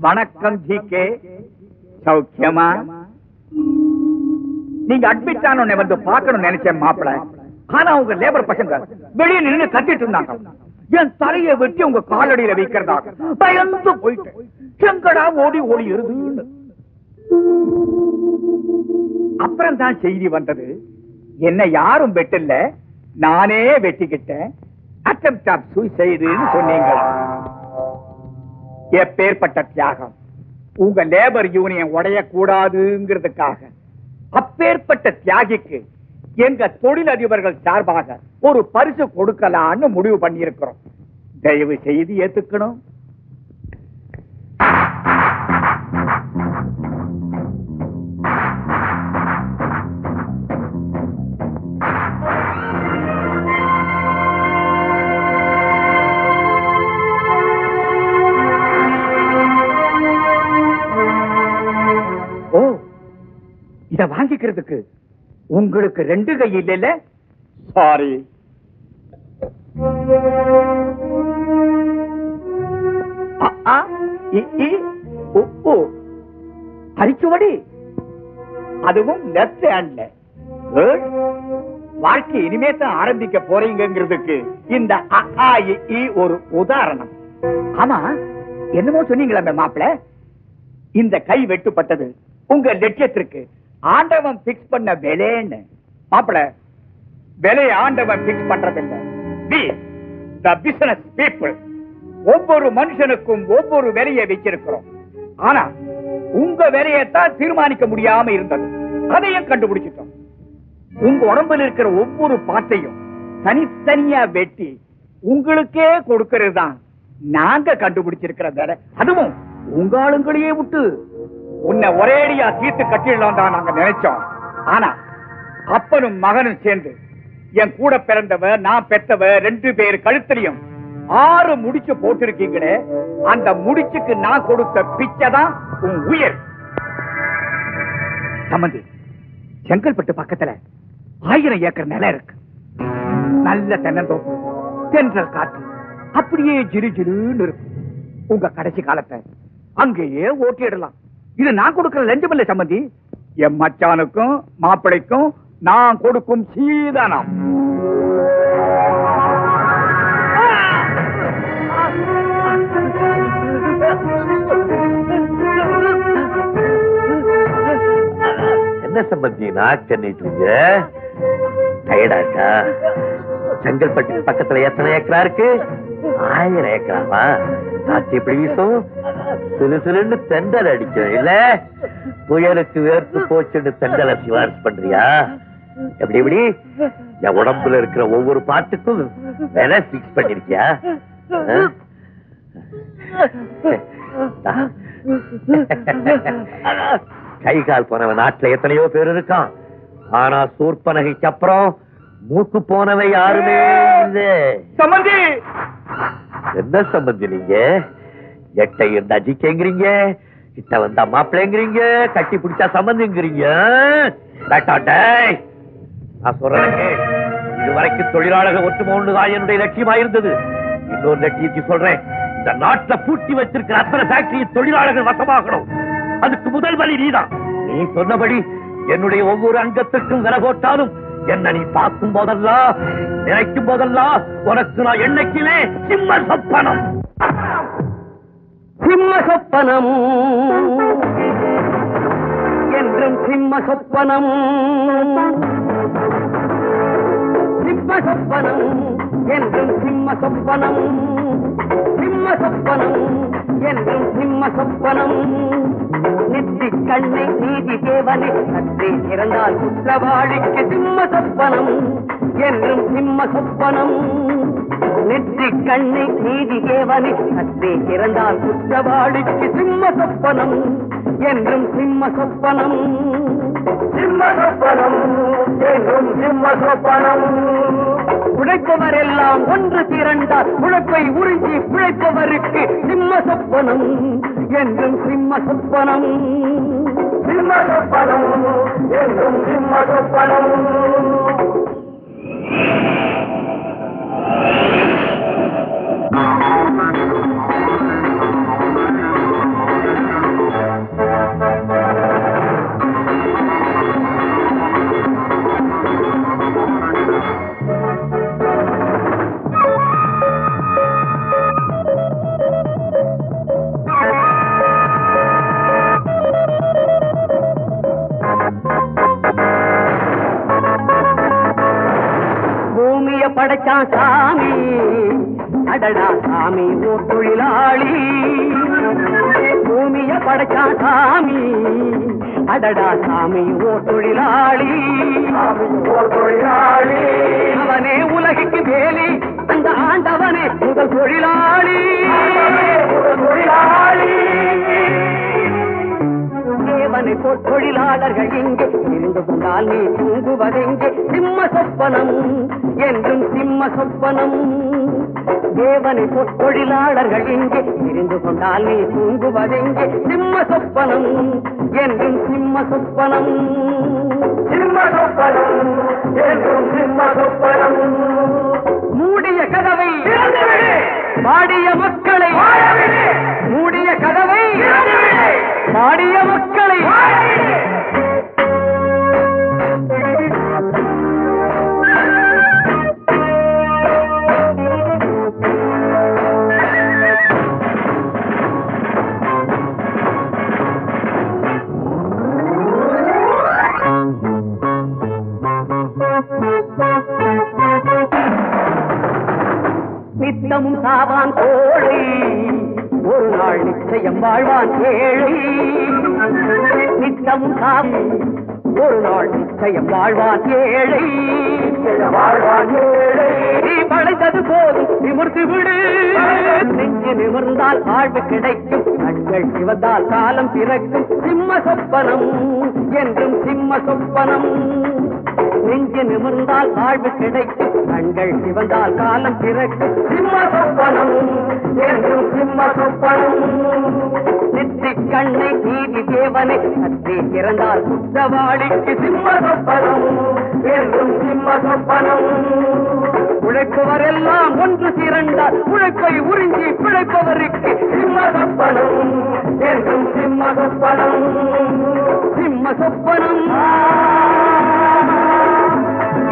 வணக்கம் ஜிகே. சௌக்கியமா? நீங்க அட்மிட் ஆனோன்னு வந்து பார்க்கணும்னு நினைச்சேன் மாப்பிள. ஆனா உங்க லேபர் பசங்க வெளியே நின்று கத்திட்டு இருந்தாங்க. என் தலையை வெட்டி உங்க காலடியில வைக்கிறதா பயந்து போயிட்டேன். செங்கடா ஓடி ஓடி இருது. அப்புறம் தான் செய்தி வந்தது, என்ன யாரும் வெட்டல, நானே வெட்டிக்கிட்டேன். அட்டெம்ப்ட் ஆஃப் சூசைடுன்னு சொன்னீங்க. எப்பேற்பட்ட தியாகம்! உங்க லேபர் யூனியன் உடையக்கூடாதுங்கிறதுக்காக அப்பேற்பட்ட தியாகிக்கு எங்க தொழிலதிபர்கள் சார்பாக ஒரு பரிசு கொடுக்கலான்னு முடிவு பண்ணியிருக்கிறோம். தயவு செய்து ஏத்துக்கணும். இத வாங்கிக்கிறதுக்கு உங்களுக்கு 2 கை இல்ல? சாரி. அரிச்சுவடி, அதுவும் லெப்ட் ஹேண்ட்ல. வாழ்க்கை இனிமே தான் ஆரம்பிக்க போறீங்கிறதுக்கு இந்த ஒரு உதாரணம். ஆமா, என்னமோ சொன்னீங்களா மாப்பிள்ள? இந்த கை வெட்டுப்பட்டது உங்க லட்சியத்திற்கு ஆண்டவன் பிக்ஸ் பண்ண விலைன்னு. மாப்பிள, விலையை ஆண்டவன் பிக்ஸ் பண்றதில்லை. We the business people ஒவ்வொரு மனுஷனுக்கும் ஒவ்வொரு விலையை வச்சிருக்கிறோம். ஆனா உங்க விலையத்தான் தீர்மானிக்க முடியாம இருந்தது. அதையும் கண்டுபிடிச்சிட்டோம். உங்க உடம்புல இருக்கிற ஒவ்வொரு பாட்டையும் தனித்தனியா வெட்டி உங்களுக்கே கொடுக்கிறது தான் நாங்க கண்டுபிடிச்சிருக்கிற விலை. அதுவும் உங்க ஆளுங்களையே விட்டு உன்னை ஒரேடியா தீர்த்து கட்டிடலாம் தான் நாங்க நினைச்சோம். ஆனா அப்பனும் மகனும் சேர்ந்து என் கூட பிறந்தவ, நான் பெற்றவ 2 பேர் கழுத்திலையும் 6 முடிச்சு போட்டிருக்கீங்களே, அந்த முடிச்சுக்கு நான் கொடுத்த பிச்சை தான் உன் உயிர். சம்பந்தி, செங்கல்பட்டு பக்கத்துல 1000 ஏக்கர் நிலம் இருக்கு. நல்ல தென்னந்தோப்பு, தென்றல் காற்று அப்படியே ஜிரு ஜிருன்னு இருக்கு. உங்க கடைசி காலத்தை அங்கேயே ஓட்டிடலாம். இது நான் கொடுக்கிற லஞ்சம் இல்லை சம்பந்தி. என் மச்சானுக்கும் மாப்பிளைக்கும் நான் கொடுக்கும் சீதானம். என்ன சம்பந்தி நாச்சன்னிட்டு டயர்டாச்சா? செங்கல்பட்டு பக்கத்துல எத்தனை ஏக்கரா இருக்கு? 1000 ஏக்கராவா? காட்சி எப்படி வீசும்? சிறு சிறுன்னு தெண்டல் அடிக்கும் இல்ல? புயலுக்கு வேர்த்து போச்சுன்னு தெண்டலை சிவாரிசு பண்றியா? எப்படி எப்படி என் உடம்புல இருக்கிற ஒவ்வொரு பாட்டுக்கும் விலை பிக்ஸ் பண்ணிருக்கியா? கை கால் போனவன் நாட்டுல எத்தனையோ பேர் இருக்கான். ஆனா சூர்பனகைக்கு அப்புறம் மூக்கு போனவை யாருமே இல்லை. சம்பந்தி, என்ன சம்பந்தி நீங்க? எட்டை இருந்தா ஜிக்கேங்கிறீங்க, கிட்ட வந்தா மாப்பிள்ளைங்கிறீங்க, கட்டி பிடிச்சா சம்பந்திங்கிறீங்க. நான் சொல்றேன், இதுவரைக்கும் தொழிலாளர்கள் ஒற்றுமை ஒண்ணுதான் என்னுடைய லட்சியமா இருந்தது. இன்னொரு லட்சியத்தை சொல்றேன், இந்த நாட்டுல பூட்டி வச்சிருக்கிற அத்தனை ஃபேக்டரி தொழிலாளர்கள் வசமாகணும். அதுக்கு முதல் வழி நீதான். நீ சொன்னபடி என்னுடைய ஒவ்வொரு அங்கத்திற்கும் விலை போட்டாலும் என்ன நீ பார்க்கும் போதெல்லாம், நினைக்கும் போதெல்லாம் உனக்கு நான் என்னைக்குமே சிம்ம சொப்பனம். சிம்ம சொப்பனம் என்றும் சிம்ம சொப்பனம். சிம்ம சொப்பனம் என்றும் சிம்ம சொப்பனம். சிம்ம சொப்பனம் என்றும் சிம்ம சொப்பனம். நெற்றி கண்ணை நீதி தேவனை சற்றே இறந்தால் குற்றவாளிக்கு சிம்ம சொப்பனம் என்றும் சிம்ம சொப்பனம். நெற்றி கண்ணை நீதி தேவனை சற்றே இறந்தால் குற்றவாளிக்கு சிம்ம சொப்பனம் என்றும் சிம்ம சொப்பனம். சிம்ம சொப்பனம் என்றும் சிம்ம சொப்பனம். உழைப்பவர் எல்லாம் ஒன்று திரண்டால் உழைப்பை உறிஞ்சி பிழைப்பவருக்கு சிம்ம சொப்பனம் என்றும் சிம்ம சொப்பனம். சிம்ம சொப்பனம் என்றும் சிம்ம சொப்பனம். பூமிய படைச்சான் சாமி, அடடா சாமி ஓர் தொழிலாளி. பூமிய படைச்சான் சாமி, அடடா சாமி ஓர் தொழிலாளி. அவனே உலகிற்கு வேலி, அந்த ஆண்டவனே முதல் தொழிலாளி. தேவனை போல் தொழிலாளர்கள் இங்கே இருந்து கொண்டால் நீ தூங்குவதெங்கே? சிம்ம சொப்பனம் என்றும் சிம்ம சொப்பனம். தேவனை போல் தொழிலாளர்கள் இங்கே இருந்து கொண்டால் நீ தூங்குவதெங்கே? சிம்ம சொப்பனம் என்றும் சிம்ம சொப்பனம். சிம்ம சொப்பனம் என்றும் சிம்ம சொப்பனம். மூடிய கதவை பாடிய மக்களை, மூடிய கதவை பாடிய மக்களை. நித்தமும் சாவான் கோழை, ஒரு நாள் நிச்சயம் வாழ்வான் ஏழை. நித்தமும் சாவான், ஒரு நாள் நிச்சயம் வாழ்வான் ஏழை. நீ பழைத்தது போதும் நிமிர்ந்து விடு. நெஞ்சு நிமிர்ந்தால் வாழ்வு கிடைக்கும், கண்கள் சிவந்தால் காலம் பிறக்கும். சிம்ம சொப்பனம் என்றும் சிம்ம சொப்பனம். நெஞ்சு நிமிர்ந்தால் வாழ்வு கிடைக்கும், கண்கள் சிவந்தால் காலம் பிறக்கும். சிம்ம சொப்பனம் என்றும் சிம்ம சொப்பனம். நெற்றிக் கண்ணை நீதி தேவனை சற்றே திறந்தால் குற்றவாளிக்கு சிம்ம சொப்பனம் என்றும் சிம்ம சொப்பனம். உழைப்பவரெல்லாம் ஒன்று திரண்டால் உழைப்பை உறிஞ்சி பிழைப்பவருக்கு சிம்ம சொப்பனம் என்றும் சிம்ம சொப்பனம். சிம்ம சொப்பனம்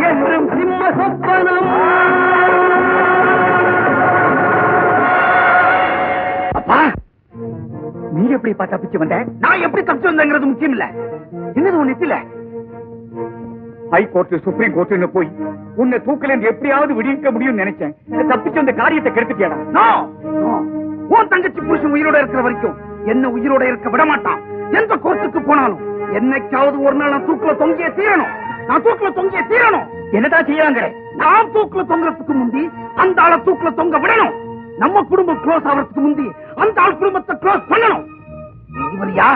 என்றும் சிம்ம சொப்பனம். அப்பா, நீ எப்படி தப்பிச்சு வந்த? நான் எப்படி தப்பிச்சு வந்தேங்கிறது முக்கியம் இல்ல. என்னது ஒண்ணு இல்ல, ஹைகோர்ட் சுப்ரீம் கோர்ட்னு போய் உன்னை தூக்கல எப்படியாவது விடுவிக்க முடியும் நினைச்சேன். தப்பிச்சு வந்த காரியத்தை கெடுத்துட்டியாடா. உன் தங்கச்சி புருஷன் உயிரோட இருக்கிற வரைக்கும் என்ன உயிரோட இருக்க விட மாட்டான். எந்த கோர்ட்டுக்கு போனாலும் என்னைக்காவது ஒரு நாள் நான் தூக்குல தொங்கிய தீரணும். நான் தூக்குல தொங்கிய தீரணும். என்னதான் செய்யறாங்க? நான் தூக்குல தொங்குறதுக்கு முந்தி அந்த ஆளை தூக்குல தொங்க விடணும். நம்ம குடும்பம் க்ளோஸ் ஆகிறதுக்கு முந்தி அந்த ஆள் குடும்பத்தை க்ளோஸ் பண்ணணும். இவரியா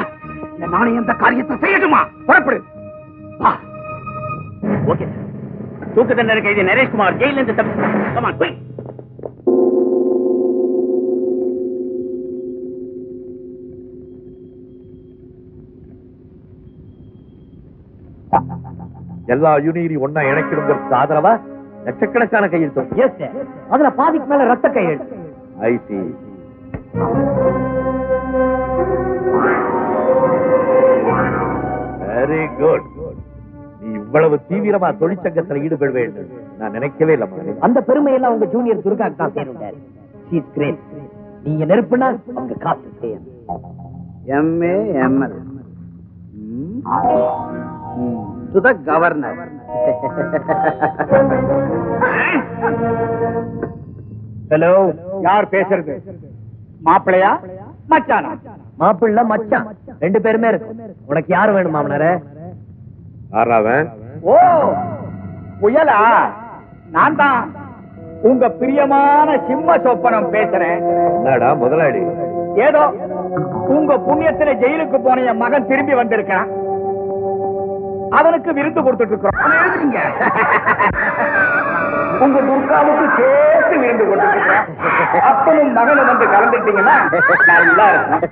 நானே அந்த காரியத்தை செய்யட்டுமா? புறப்படு. ஓகே, தூக்கு தண்டனை கைதி நரேஷ்குமார் ஜெயில இருந்து தப்பிச்சு. கம் ஆன், போய். எல்லா யூனியரி ஒன்னா இணைக்கணுங்கிறதுக்கு ஆதரவா லட்சக்கணக்கான கையெழுத்து. அதுல பாதிக்கு மேல ரத்த கையெழுத்து. I see. Very good. நீ இவ்வளவு தீவிரமா தொழிற்சங்கத்தில் ஈடுபடுவேன் நான் நினைக்கவே இல்லை. அந்த பெருமையெல்லாம் உங்க ஜூனியர் துர்காக்கு தான் சேரும். She is great. நீங்க நெருப்புனா அவங்க காத்து செய்யும். MA ML to the governor. Hello, யார் பேசுறது? மாப்பிள்ளையா மச்சானா? மாப்பிள்ள மச்சான் ரெண்டு பேருமே இருக்கு. உனக்கு யார் வேணும் மாமனாரே? ஆறாவன். ஓ, புயலா? நான் தான் உங்க பிரியமான சிம்ம சொப்பனம் பேசுறேன். என்னடா முதலாளி? ஏதோ உங்க புண்ணியத்துல ஜெயிலுக்கு போன என் மகன் திரும்பி வந்திருக்கான். அவனுக்கு விருந்து கொடுத்துட்டு இருக்கிறோம். உங்க துர்காவுக்கு சேர்த்து விருந்து கொடுத்துட்டு இருக்கிறோம். அப்பனும் மகனும் வந்து கலந்துட்டீங்கன்னா நல்லா இருக்கும்.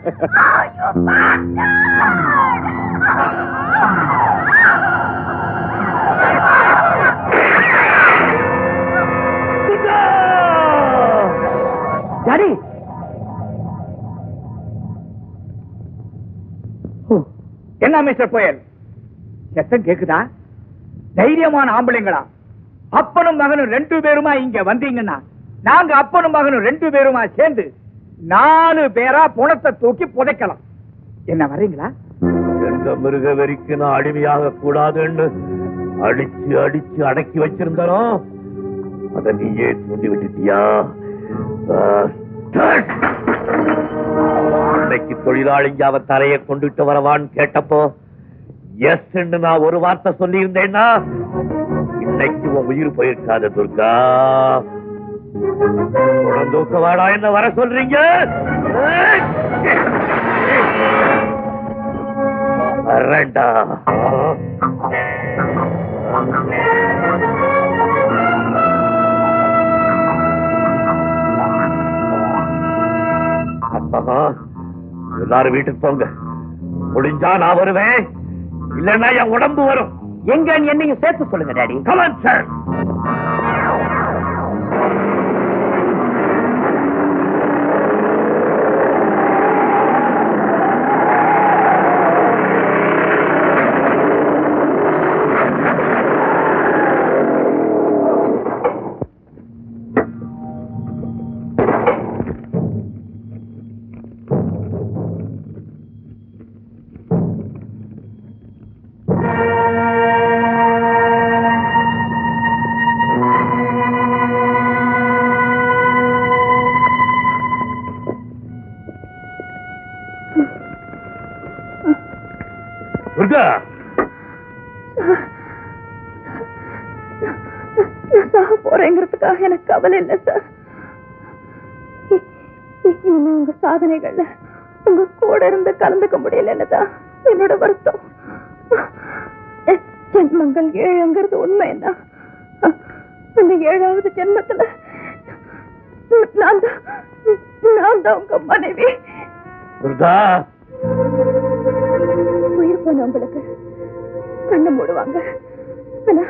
சரி, என்ன மிஸ்டர் புயல், சத்தம் கேக்குதா? தைரியமான ஆம்பளைங்களா அப்பனும் மகனும் ரெண்டு பேருமா இங்க வந்தீங்கன்னா நாங்க அப்பனும் மகனும் ரெண்டு பேருமா சேர்ந்து 4 பேரா புணத்தை தூக்கி புதைக்கலாம். என்ன வர்றீங்களா? எந்த மிருக வெறிக்கு நான் அடிமையாக கூடாதுன்னு அடிச்சு அடிச்சு அடக்கி வச்சிருந்தோம். அதை நீயே தூண்டி விட்டுட்டியா? இன்னைக்கு தொழிலாளிங்க அவன் தரையை கொண்டுட்டு வரவான்னு கேட்டப்போ எஸ் நான் ஒரு வார்த்தை சொல்லி இருந்தேன்னா இன்னைக்கு உன் உயிர் போயிருக்காத துர்கா. தூக்கவாடா என்ன வர சொல்றீங்க? வரண்டா. எல்லாரும் வீட்டுக்கு போங்க. முடிஞ்சா நான் வருவேன், இல்லன்னா என் உடம்பு வரும். எங்க என்னையும் சேர்த்து சொல்லுங்க டாடி. Come on sir. போறேங்கிறதுக்காக எனக்கு கவலை இல்லை சார். உங்க சாதனைகள்ல உங்க கூட இருந்து கலந்துக்க முடியலன்னுதான் என்னோட வருத்தம். ஜென்மங்கள் 7ங்கிறது உண்மை என்ன? அந்த 7வது ஜென்மத்துல நான் தான் உங்க மனைவி. உயிர் போனவங்களுக்கு கண்ணை மூடுவாங்க, ஆனா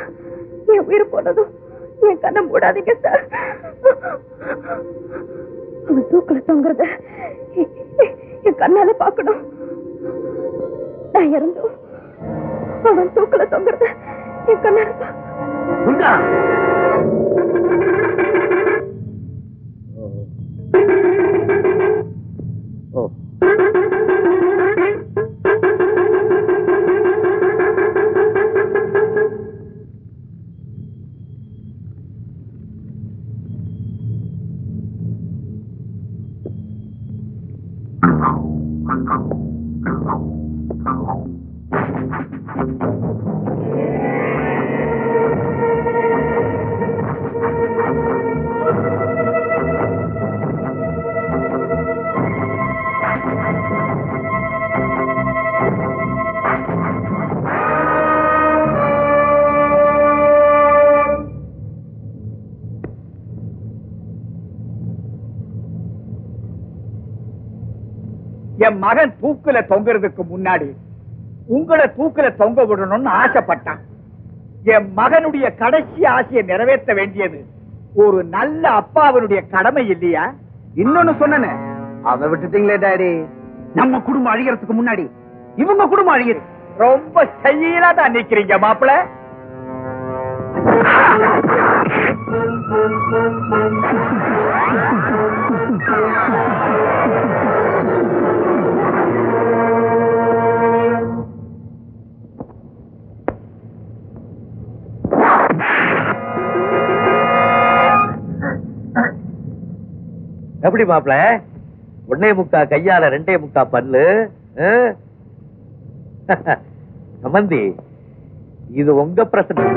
என் உயிர் போனதும் என் கண்ணை மூடாதீங்க சார். அவன் தூக்கல தொங்குறத என் கண்ணால பாக்கணும். நான் இறந்தும் அவன் தூக்கல தொங்குறத என் கண்ணால என் மகன் தூக்குல தொங்குறதுக்கு முன்னாடி உங்களை தூக்குல தொங்க விடணும்னு ஆசைப்பட்டான். என் மகனுடைய கடைசி ஆசையை நிறைவேற்ற வேண்டியது ஒரு நல்ல அப்பாவினுடைய கடமை இல்லையா? இன்னொன்னு சொன்ன அதை விட்டுட்டீங்களே டாடி. நம்ம குடும்பம் அழியறதுக்கு முன்னாடி இவங்க குடும்பம் அழியுது. ரொம்ப செயலா தான் நிக்கிறீங்க மாப்பிள. எப்படி மாப்பிள? 1.25 கையால 2.25 பல்லு. சம்பந்தி, இது உங்க பிரச்சனை.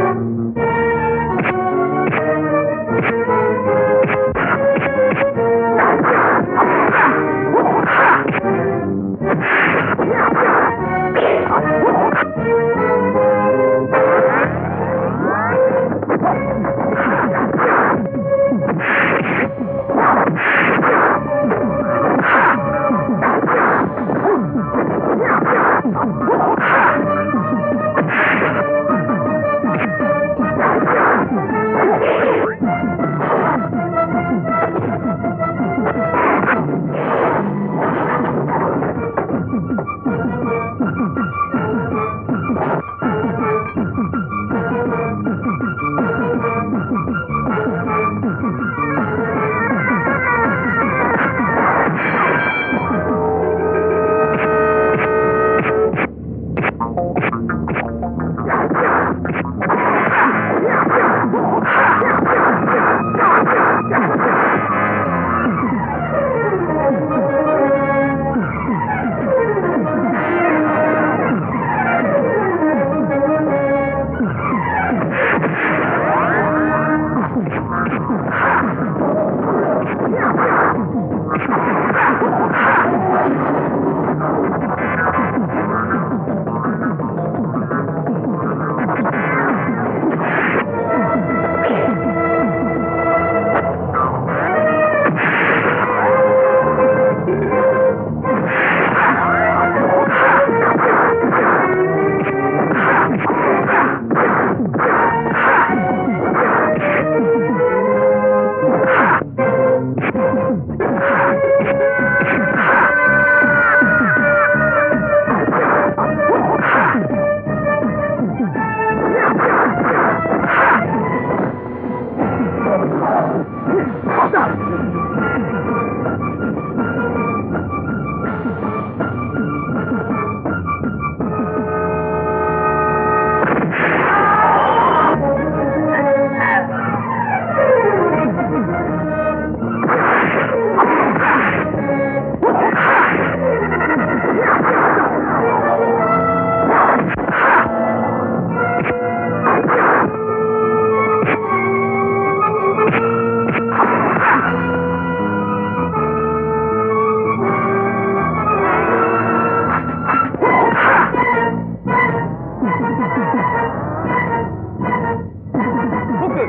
தூக்கு.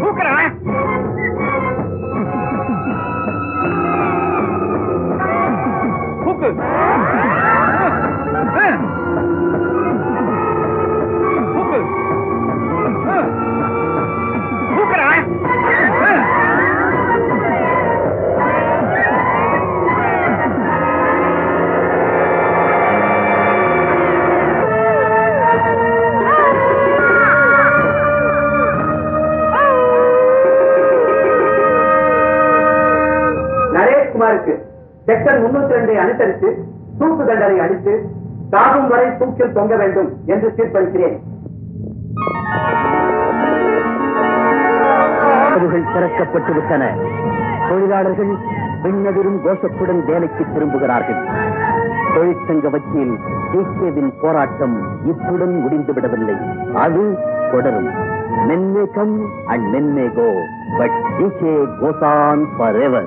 தூக்குறா. தூக்கு. தூக்கு. தூக்குறா. நரேஷ்குமாருக்கு செக்ஷன் 302 அனுசரித்து தூக்கு தண்டனை அளித்து சாகும் வரை தூக்கில் தொங்க வேண்டும் என்று தீர்ப்பளிக்கிறேன். திறக்கப்பட்டு விட்டன. தொழிலாளர்கள் விண்ணதிரும் கோஷத்துடன் வேலைக்கு திரும்புகிறார்கள். தொழிற்சங்க வக்கீல் டிகேவின் போராட்டம் இத்துடன் முடிந்துவிடவில்லை. அது தொடரும். Men may come and men may go, but DK goes on forever.